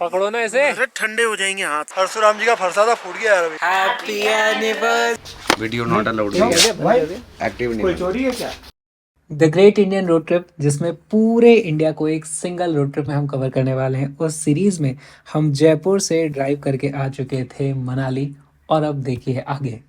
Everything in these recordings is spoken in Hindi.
पकड़ो ना ऐसे, अरे ठंडे हो जाएंगे हाथ। परशुराम जी का फरसा था, फूट गया यार अभी। Happy anniversary. Video not allowed, active नहीं। कोई चोरी है क्या? The great Indian road trip, जिसमें पूरे इंडिया को एक सिंगल रोड ट्रिप में हम कवर करने वाले हैं। उस सीरीज में हम जयपुर से ड्राइव करके आ चुके थे मनाली, और अब देखिए आगे।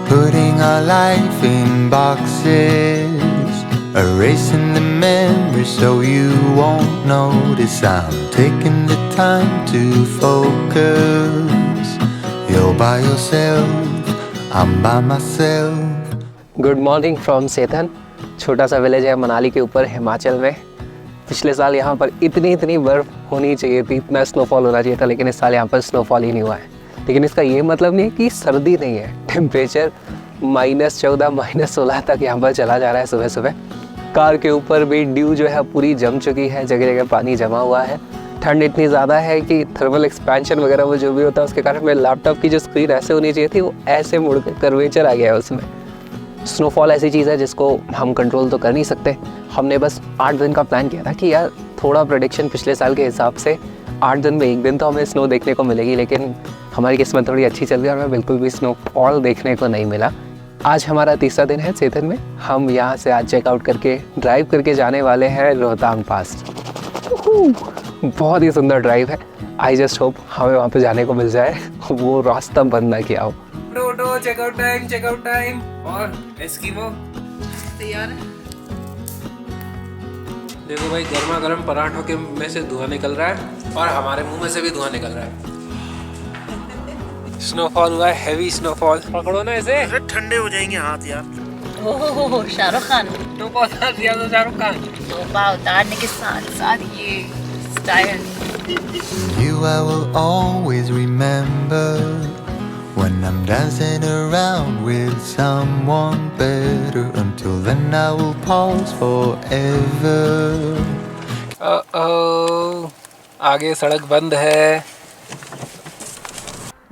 Putting our life in boxes, erasing the memories so you won't notice. I'm taking the time to focus. You're by yourself, I'm by myself. Good morning from Sethan. छोटा सा विलेज है मनाली के ऊपर हिमाचल में। पिछले साल यहाँ पर इतनी बर्फ़ होनी चाहिए थी, इतना स्नोफॉल होना चाहिए था, लेकिन इस साल यहाँ पर स्नोफॉल ही नहीं हुआ है। लेकिन इसका ये मतलब नहीं है कि सर्दी नहीं है। टेम्परेचर -14 -16 तक यहाँ पर चला जा रहा है सुबह सुबह। कार के ऊपर भी ड्यू जो है पूरी जम चुकी है, जगह जगह पानी जमा हुआ है। ठंड इतनी ज़्यादा है कि थर्मल एक्सपेंशन वगैरह वो जो भी होता है उसके कारण मेरे लैपटॉप की जो स्क्रीन ऐसे होनी चाहिए थी वो ऐसे मुड़ कर कर्वेचर आ गया है उसमें। स्नोफॉल ऐसी चीज़ है जिसको हम कंट्रोल तो कर नहीं सकते। हमने बस 8 दिन का प्लान किया था कि यार थोड़ा प्रेडिक्शन पिछले साल के हिसाब से 8 दिन में 1 दिन तो हमें स्नो देखने को मिलेगी, लेकिन हमारी किस्मत थोड़ी अच्छी चल गई और हमें बिल्कुल भी स्नोफॉल देखने को नहीं मिला। आज हमारा तीसरा दिन है सेथन में। हम यहाँ से आज चेकआउट करके ड्राइव करके जाने वाले हैं रोहतांग पास। बहुत ही सुंदर ड्राइव है। आई जस्ट होप हमें वहाँ पे जाने को मिल जाए, वो रास्ता बंद ना किया हो। चेकआउट टाइम और एस्किमो तैयार है। देखो भाई, गर्मा गर्म पराठों के में से धुआं निकल रहा है और हमारे मुंह में से भी धुआं निकल रहा है। स्नोफॉल हुआ है, हैवी स्नोफॉल। पकड़ो ना ऐसे, अरे ठंडे हो जाएंगे हाथ यार। ओह शाहरुख खान तो पता दिया तो शाहरुख खान। टोपा उतारने के साथ साथ ये style. You I will always remember when I'm dancing around with someone better. Until then I will pause forever. आगे सड़क बंद है।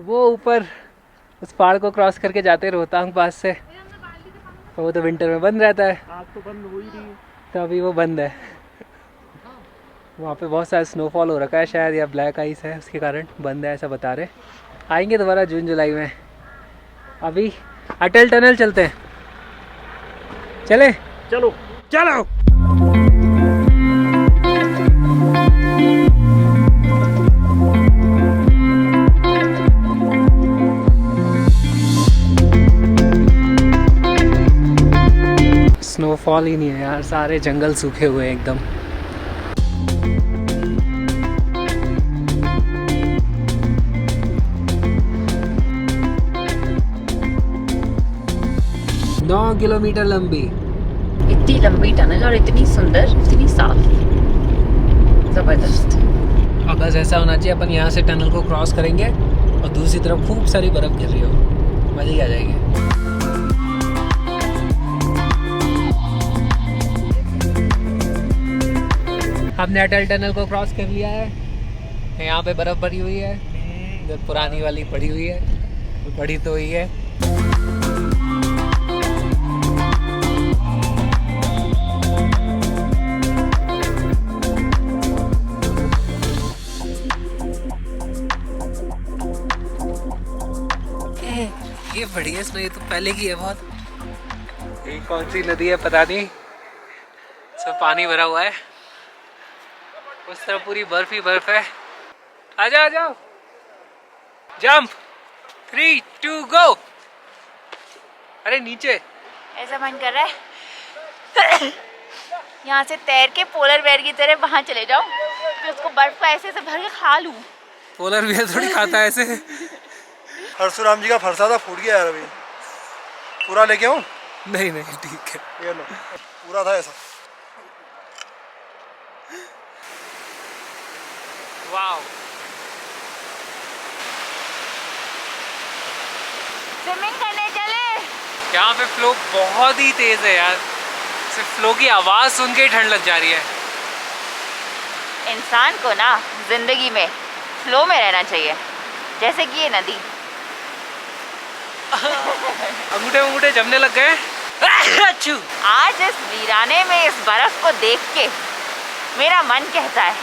वो ऊपर उस पहाड़ को क्रॉस करके जाते रोहतांग पास से, वो तो विंटर में बंद रहता है। आज तो बंद हो ही रही है। तो अभी वो बंद है। वहाँ पे बहुत सारा स्नोफॉल हो रखा है शायद, या ब्लैक आइस है उसके कारण बंद है ऐसा बता रहे। आएंगे दोबारा जून जुलाई में। अभी अटल टनल चलते हैं। चले चलो चलो। स्नोफॉल ही नहीं है यार, सारे जंगल सूखे हुए हैं एकदम। नौ 9 किलोमीटर लंबी, इतनी लंबी टनल और इतनी सुंदर, इतनी साफ, जबरदस्त। अब बस ऐसा होना चाहिए अपन यहाँ से टनल को क्रॉस करेंगे और दूसरी तरफ खूब सारी बर्फ गिर रही हो, मजे ही आ जाएंगे। हमने अटल टनल को क्रॉस कर लिया है। यहाँ पे बर्फ पड़ी हुई है, इधर पुरानी वाली पड़ी हुई है, पड़ी तो हुई है। ये बढ़िया स्नो, ये तो पहले की है बहुत। ये कौन सी नदी है पता नहीं, सब पानी भरा हुआ है। उस तरफ पूरी बर्फ ही बर्फ है। आ जाओ आ जाओ, जंप 3 2 गो। अरे नीचे ऐसा मन कर रहा है यहाँ से तैर के पोलर बेयर की तरह वहाँ चले जाओ, फिर उसको बर्फ का ऐसे भर के खा लूँ। पोलर बियर थोड़ी खाता है ऐसे। परशुराम जी का फरसा था, फूट गया यार अभी। पूरा लेके आऊं? नहीं नहीं ठीक है, ये लो, पूरा था ऐसा। वाओ। स्विमिंग करने चले। यहाँ पे फ्लो बहुत ही तेज है यार, सिर्फ फ्लो की आवाज सुन के ही ठंड लग जा रही है। इंसान को ना जिंदगी में फ्लो में रहना चाहिए, जैसे कि ये नदी। अंगूठे अंगूठे जमने लग गए। आज इस वीराने में इस बर्फ को देख के मेरा मन कहता है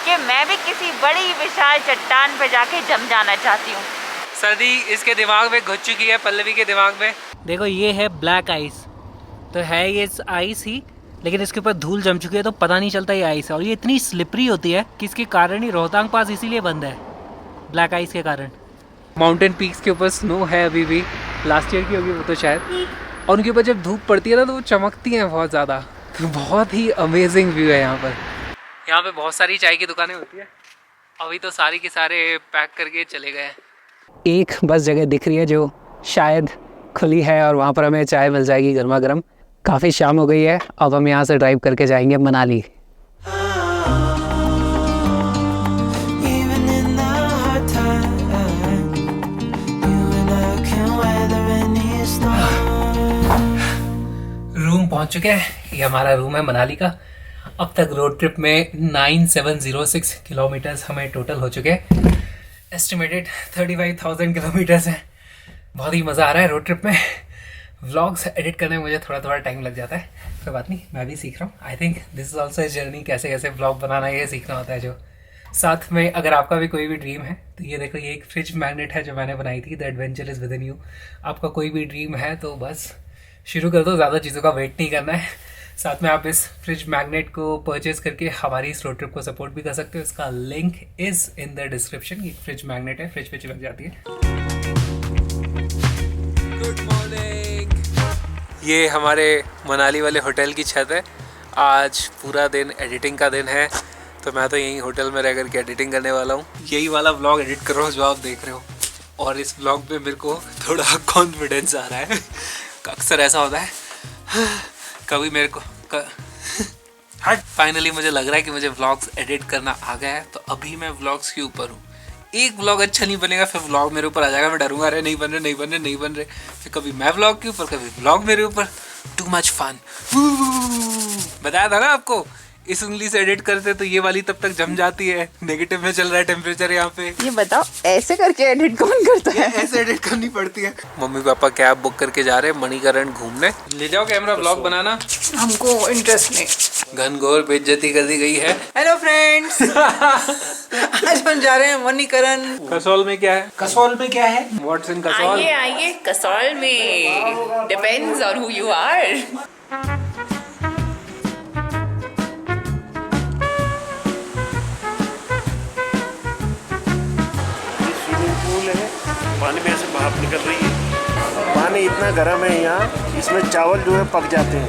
कि मैं भी किसी बड़ी विशाल चट्टान पे जाके जम जाना चाहती हूँ। सर्दी इसके दिमाग में घुस चुकी है, पल्लवी के दिमाग में। देखो ये है ब्लैक आइस, तो है ये आइस ही, लेकिन इसके ऊपर धूल जम चुकी है तो पता नहीं चलता ये आइस है। और ये इतनी स्लिपरी होती है कि इसके कारण ही रोहतांग पास इसीलिए बंद है, ब्लैक आइस के कारण। माउंटेन पीक्स के ऊपर स्नो है अभी भी, लास्ट ईयर की होगी वो तो शायद, और उनके ऊपर जब धूप पड़ती है ना तो वो चमकती हैं बहुत ज़्यादा। तो बहुत ही अमेजिंग व्यू है यहाँ पर। यहाँ पे बहुत सारी चाय की दुकानें होती है, अभी तो सारी के सारे पैक करके चले गए हैं। एक बस जगह दिख रही है जो शायद खुली है और वहाँ पर हमें चाय मिल जाएगी गर्मा गर्म। काफ़ी शाम हो गई है, अब हम यहाँ से ड्राइव करके जाएंगे मनाली। रूम पहुँच चुके हैं, ये हमारा रूम है मनाली का। अब तक रोड ट्रिप में 9706 किलोमीटर्स हमें टोटल हो चुके हैं। एस्टिमेटेड 35,000 किलोमीटर्स हैं। बहुत ही मज़ा आ रहा है रोड ट्रिप में। व्लॉग्स एडिट करने में मुझे थोड़ा टाइम लग जाता है, कोई बात नहीं, मैं भी सीख रहा हूँ। I think this is also a journey, कैसे कैसे व्लॉग बनाना ये सीखना होता है। जो साथ में अगर आपका भी कोई भी ड्रीम है तो ये देखो, ये एक फ्रिज मैग्नेट है जो मैंने बनाई थी, the adventure is with in you. आपका कोई भी ड्रीम है तो बस शुरू कर दो, ज़्यादा चीज़ों का वेट नहीं करना है। साथ में आप इस फ्रिज मैग्नेट को परचेज करके हमारी इस रोड ट्रिप को सपोर्ट भी कर सकते हो। इसका link is in the description. ये फ्रिज मैग्नेट है, फ्रिज पे चिपक जाती है। Good morning. ये हमारे मनाली वाले होटल की छत है। आज पूरा दिन एडिटिंग का दिन है, तो मैं तो यहीं होटल में रह करके एडिटिंग करने वाला हूँ। यही वाला व्लॉग एडिट कर रहा हूँ जो आप देख रहे हो, और इस व्लॉग में मेरे को थोड़ा कॉन्फिडेंस आ रहा है। अक्सर ऐसा होता है, कभी मेरे को फाइनली मुझे लग रहा है कि मुझे व्लॉग्स एडिट करना आ गया है। तो अभी मैं व्लॉग्स के ऊपर हूँ। एक व्लॉग अच्छा नहीं बनेगा फिर व्लॉग मेरे ऊपर आ जाएगा, मैं डरूंगा, अरे नहीं बन रहे। फिर कभी मैं व्लॉग के ऊपर, कभी व्लॉग मेरे ऊपर। Too much fun. बताया था ना आपको, इस उंगली से एडिट करते तो ये वाली तब तक जम जाती है। नेगेटिव में चल रहा है टेम्परेचर यहाँ पे। ये बताओ ऐसे करके एडिट कौन करता है? ऐसे एडिट करनी पड़ती है। मम्मी पापा कैब बुक करके जा रहे हैं मणिकरण घूमने। ले जाओ कैमरा, व्लॉग बनाना। हमको इंटरेस्ट नहीं। घनघोर बेइज्जती कर दी गई है। हेलो फ्रेंड्स, आज हम जा रहे हैं मणिकरण। कसौल में क्या है? कसौल में क्या है? What's in Kasol? आइए कसौल में depends on who you are. पानी में से भाप निकल रही है। पानी इतना गर्म है यहाँ, इसमें चावल जो है पक जाते हैं।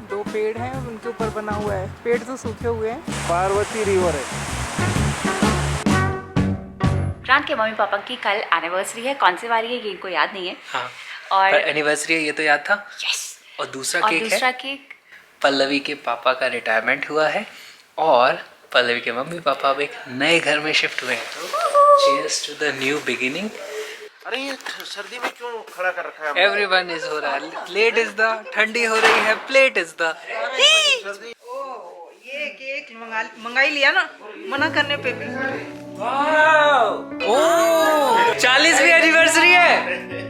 दो पेड़ हैं, उनके ऊपर बना हुआ है। पेड़ तो सूखे हुए हैं। पार्वती रिवर है। प्रांत के मम्मी पापा की कल एनिवर्सरी है। कौन सी वाली है ये इनको याद नहीं है। हाँ, और एनिवर्सरी है ये तो याद था। यस। और दूसरा और केक दूसरा है, केक पल्लवी के पापा का रिटायरमेंट हुआ है और पल्लवी के मम्मी पापा अब एक नए घर में शिफ्ट हुए हैं। Cheers to the new beginning. अरे ये सर्दी में क्यों खड़ा कर रखा है? एवरीवन इज हो रहा है, प्लेट इज द, ठंडी हो रही है, प्लेट इज द। ये केक मंगाई लिया ना, मना करने पे भी। ओह 40वीं एनिवर्सरी है?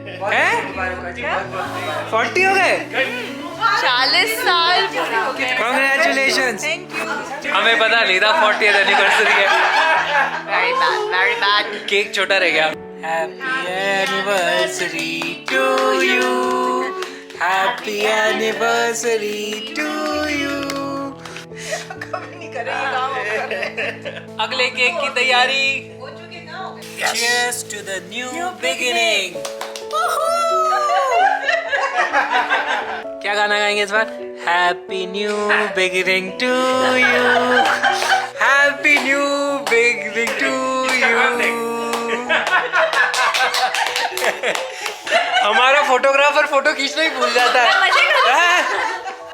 40 हो गए? 40 साल। Congratulations। हमें पता नहीं था 40th एनिवर्सरी है। Very bad, very bad. Cake छोटा रह गया। Happy anniversary to you, happy anniversary to you. अगले केक की तैयारी। Cheers to the new beginning। क्या गाना गाएंगे इस बार? Happy new beginning to you, happy new beginning to you. हमारा फोटोग्राफर फोटो खींचना ही भूल जाता है।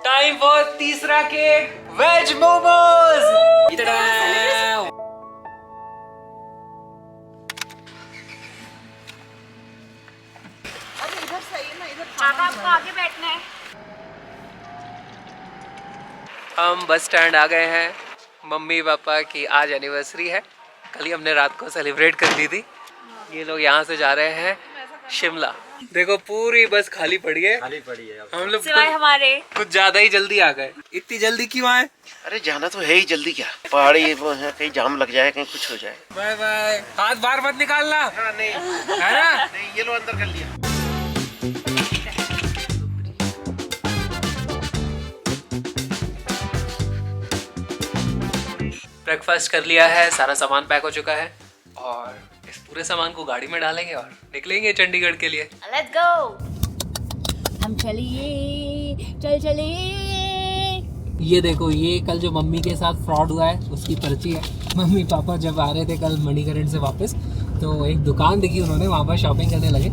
टाइम फॉर तीसरा केक, वेज मोमोज। आपको आगे बैठना है। हम बस स्टैंड आ गए हैं मम्मी पापा की आज एनिवर्सरी है, कल ही हमने रात को सेलिब्रेट कर दी थी। ये लोग यहाँ से जा रहे हैं शिमला। देखो पूरी बस खाली पड़ी है, हम लोग हमारे कुछ ज्यादा ही जल्दी आ गए। इतनी जल्दी क्यों आए? अरे जाना तो है ही, जल्दी क्या, पहाड़ी वो है, कहीं जाम लग जाए, कहीं कुछ हो जाए। Bye bye. हाथ बाहर मत निकालना। हाँ, नहीं है ना? नहीं, ये लो अंदर कर लिया। ब्रेकफास्ट कर लिया है, सारा सामान पैक हो चुका है और इस पूरे सामान को गाड़ी में डालेंगे और निकलेंगे चंडीगढ़ के लिए। Let's go. हम चलिए, चलिए। ये देखो, ये कल जो मम्मी के साथ फ्रॉड हुआ है उसकी पर्ची है। मम्मी पापा जब आ रहे थे कल मणिकरण से वापस, तो एक दुकान देखी उन्होंने, वहाँ पर शॉपिंग करने लगे।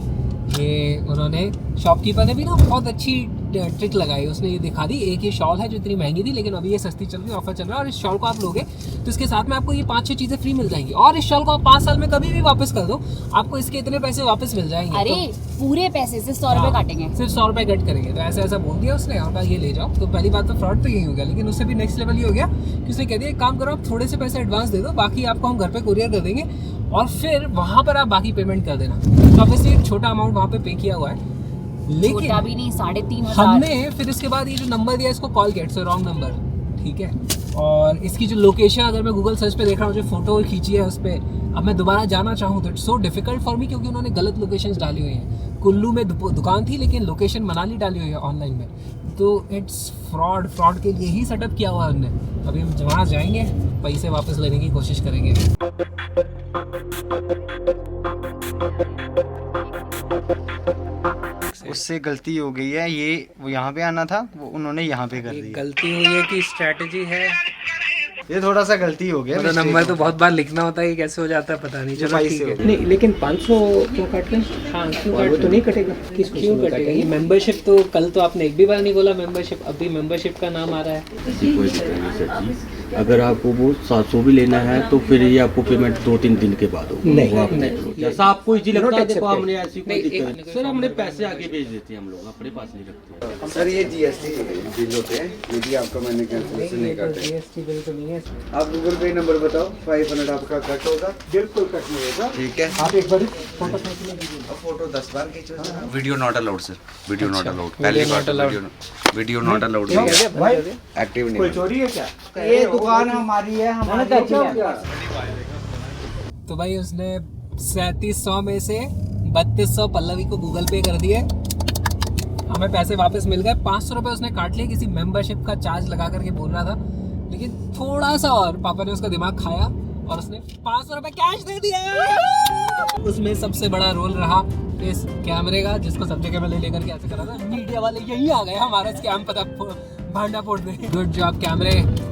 ये उन्होंने, शॉपकीपर ने भी ना बहुत अच्छी ट्रिक लगाई। उसने ये दिखा दी, एक ये शॉल है जो इतनी महंगी थी लेकिन अभी ये सस्ती चल रही है, ऑफर चल रहा है, और इस शॉल को आप लोगे तो इसके साथ में आपको ये 5-6 चीज़ें फ्री मिल जाएंगी, और इस शॉल को आप 5 साल में कभी भी वापस कर दो, आपको इसके इतने पैसे वापस मिल जाएंगे। अरे तो पूरे पैसे से 100 रुपए काटेंगे, सिर्फ 100 रुपये कट करेंगे। तो ऐसा बोल दिया उसने, और कहा ये ले जाओ। तो पहली बात तो फ्रॉड तो यही हो गया, लेकिन उससे भी नेक्स्ट लेवल ये हो गया कि उसने कह दिया एक काम करो, आप थोड़े से पैसे एडवांस दे दो, बाकी आपको हम घर पे कुरियर कर देंगे और फिर वहाँ पर आप बाकी पेमेंट कर देना। तो ऑब्वियसली एक छोटा अमाउंट वहाँ पे पे किया हुआ है, लेकिन छोटा भी नहीं, 3,500। हमने फिर इसके बाद ये जो नंबर दिया इसको कॉल किया, इट्स रॉन्ग नंबर, ठीक है। और इसकी जो लोकेशन, अगर मैं गूगल सर्च पे देख रहा हूँ, जो फोटो खींची है उस पर, अब मैं दोबारा जाना चाहूँ तो it's so difficult for me, क्योंकि उन्होंने गलत लोकेशंस डाली हुई हैं। कुल्लू में दुकान थी लेकिन लोकेशन मनाली डाली हुई है ऑनलाइन में, तो इट्स फ्रॉड के लिए ही सेटअप किया हुआ है हमने। अभी हम वहाँ जाएंगे, पैसे वापस लेने की कोशिश करेंगे। उससे गलती हो गई है, ये वो यहाँ पे आना था, वो उन्होंने यहाँ पे कर दिया। गलती हुई है कि स्ट्रैटेजी है, ये थोड़ा सा गलती हो गया। मतलब नंबर तो बहुत बार लिखना होता है, ये कैसे हो जाता है पता नहीं। चलो ठीक है। नहीं, लेकिन 500 क्यों काट रहे हैं? हाँ, वो तो नहीं कटेगा। क्यों कटेगा? ये मेंबरशिप तो कल तो आपने एक भी बार नहीं बोला मेंबरशिप, अभी मेंबरशिप का नाम आ रहा है। ऐसी कोई दिक्कत नहीं सर जी, अगर आपको वो 700 भी लेना है तो फिर ये आपको पेमेंट 2-3 दिन के बाद होगी। नहीं, वो आप देख लो, जैसा आपको इजी लगता है। देखो हमने ऐसी कोई नहीं, दिक्कत नहीं सर, हमने पैसे आगे भेज देते हैं, हम लोग अपने पास नहीं रखते। सर ये GST बिल होते हैं, यदि आपका मैंने कैंसिलेशन नहीं काटे। जीएसटी बिल तो नहीं है। आप गूगल पे नंबर बताओ, 500 आपका कट होगा। बिल्कुल कट नहीं होगा, ठीक है। आप एक बार फोटो खींच लीजिए। अब फोटो 10 बार खींचो। Video not allowed sir, video not allowed. Video पहली not बात allowed। Video not allowed active नहीं। कोई चोरी है क्या? ये दुकान हमारी है, हमारी। तो भाई उसने 3700 में से 3200 पल्लवी को गूगल पे कर दिए, हमें पैसे वापस मिल गए। 500 रुपये उसने काट लिए, किसी मेंबरशिप का चार्ज लगा करके बोल रहा था, लेकिन थोड़ा सा और पापा ने उसका दिमाग खाया और उसने 500 रुपये कैश दे दिया। उसमें सबसे बड़ा रोल रहा इस कैमरे का, जिसको सब जगह में लेकर के ऐसे करा था। मीडिया वाले यही आ गए, हमारा स्कैम पता भांडा फोड़ दे। गुड जॉब कैमरे,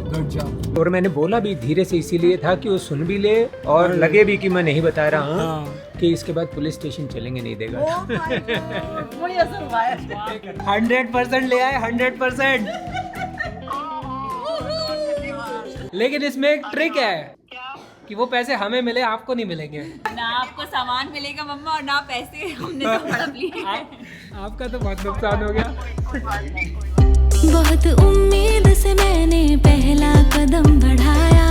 गुड जॉब। और मैंने बोला भी धीरे से इसीलिए था कि वो सुन भी ले और लगे भी कि मैं नहीं बता रहा हूँ कि इसके बाद पुलिस स्टेशन चलेंगे नहीं देगा। 100% ले आए, 100%। लेकिन इसमें एक ट्रिक है कि वो पैसे हमें मिले, आपको नहीं मिलेंगे। ना आपको सामान मिलेगा मम्मा और ना पैसे, हमने तो हड़प लिए। आपका तो बहुत नुकसान हो गया। बहुत उम्मीद से मैंने पहला कदम बढ़ाया,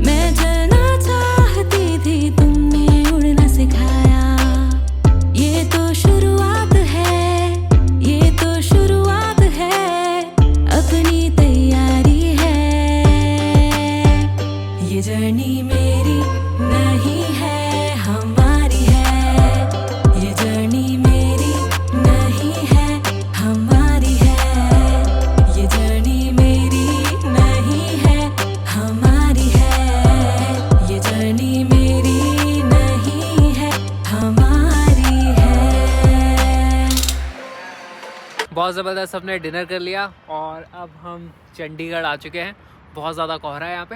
मैं चलना चाहती थी, तुमने उड़ना सिखाया। ये तो शुरुआत है, ये तो शुरुआत है, अपनी तैयारी है। ये जर्नी मेरी नहीं है, हमारी है। ये जर्नी मेरी नहीं है, हमारी है। ये जर्नी मेरी नहीं है, हमारी है। ये जर्नी मेरी नहीं है, हमारी है। बहुत ज़बरदस्त हमने डिनर कर लिया और अब हम चंडीगढ़ आ चुके हैं। बहुत ज़्यादा कोहरा है यहाँ पे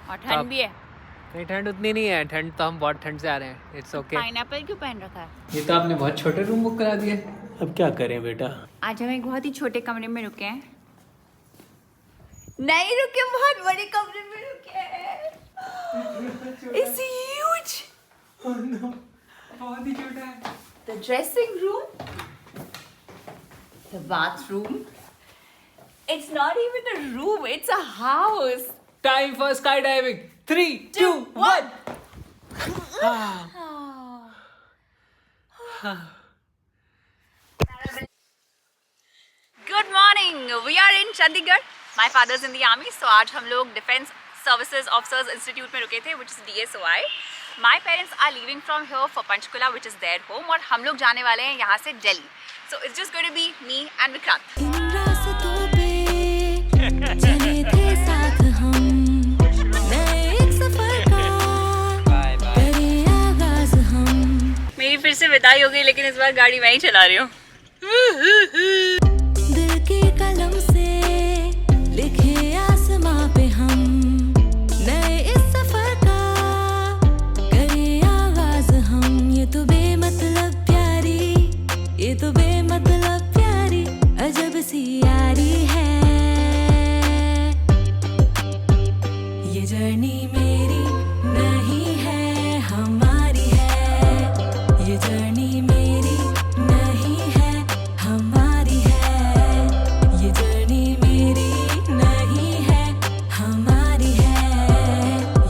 और ठंड भी है। नहीं, ठंड उतनी नहीं है, ठंड तो हम बहुत ठंड से आ रहे हैं। It's okay. पाइनएप्पल क्यों पहन रखा है? ये तो आपने बहुत छोटे रूम बुक करा दिए। अब क्या करें बेटा? आज हम एक बहुत ही छोटे कमरे में रुके हैं। नहीं रुके, बहुत बड़े कमरे में रुके हैं। It's huge. बहुत ही छोटा है। The dressing room, the bathroom. It's not even a room, it's a house. Time for sky diving 3, 2, 1 good morning, we are in Chandigarh. My father's in the army, so आज हम लोग डिफेंस सर्विसेज ऑफिसर्स इंस्टीट्यूट में रुके थे, which is DSOI. My parents are living from here for Panchkula, which is their home, और हम लोग जाने वाले हैं यहाँ से Delhi. So it's just going to be me and Vikrant. इन रास्तों पे चले थे साथ हम, नए एक सफर का करें आगाज हम. मेरी फिर से विदाई हो गई, लेकिन इस बार गाड़ी मैं ही चला रही हूँ. दिल के कलम से लिखे आसमां पे हम, नए इस सफर का करें आगाज हम. ये तो बेमतलब प्यारी, ये तो बेमतलब प्यारी अजब सी यारी है. ये जर्नी मेरी नहीं है, हमारी है. ये जर्नी मेरी नहीं है, हमारी है. ये जर्नी मेरी नहीं है, हमारी है.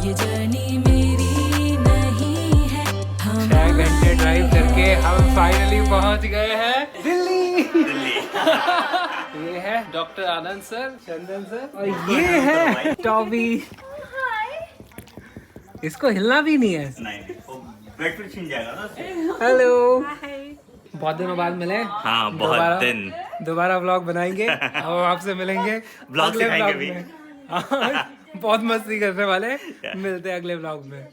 ये जर्नी मेरी नहीं है, 6 घंटे ड्राइव करके हम फाइनली पहुंच गए हैं दिल्ली. ये है डॉक्टर आनंद सर, चंदन सर, और ये है टॉबी. इसको हिलना भी नहीं है. हेलो, बहुत दिनों बाद मिले. हाँ, बहुत दिन. दोबारा व्लॉग बनाएंगे. अब आपसे मिलेंगे व्लॉग अगले दिखाएंगे व्लॉग में. बहुत मस्ती करने वाले. मिलते हैं अगले व्लॉग में.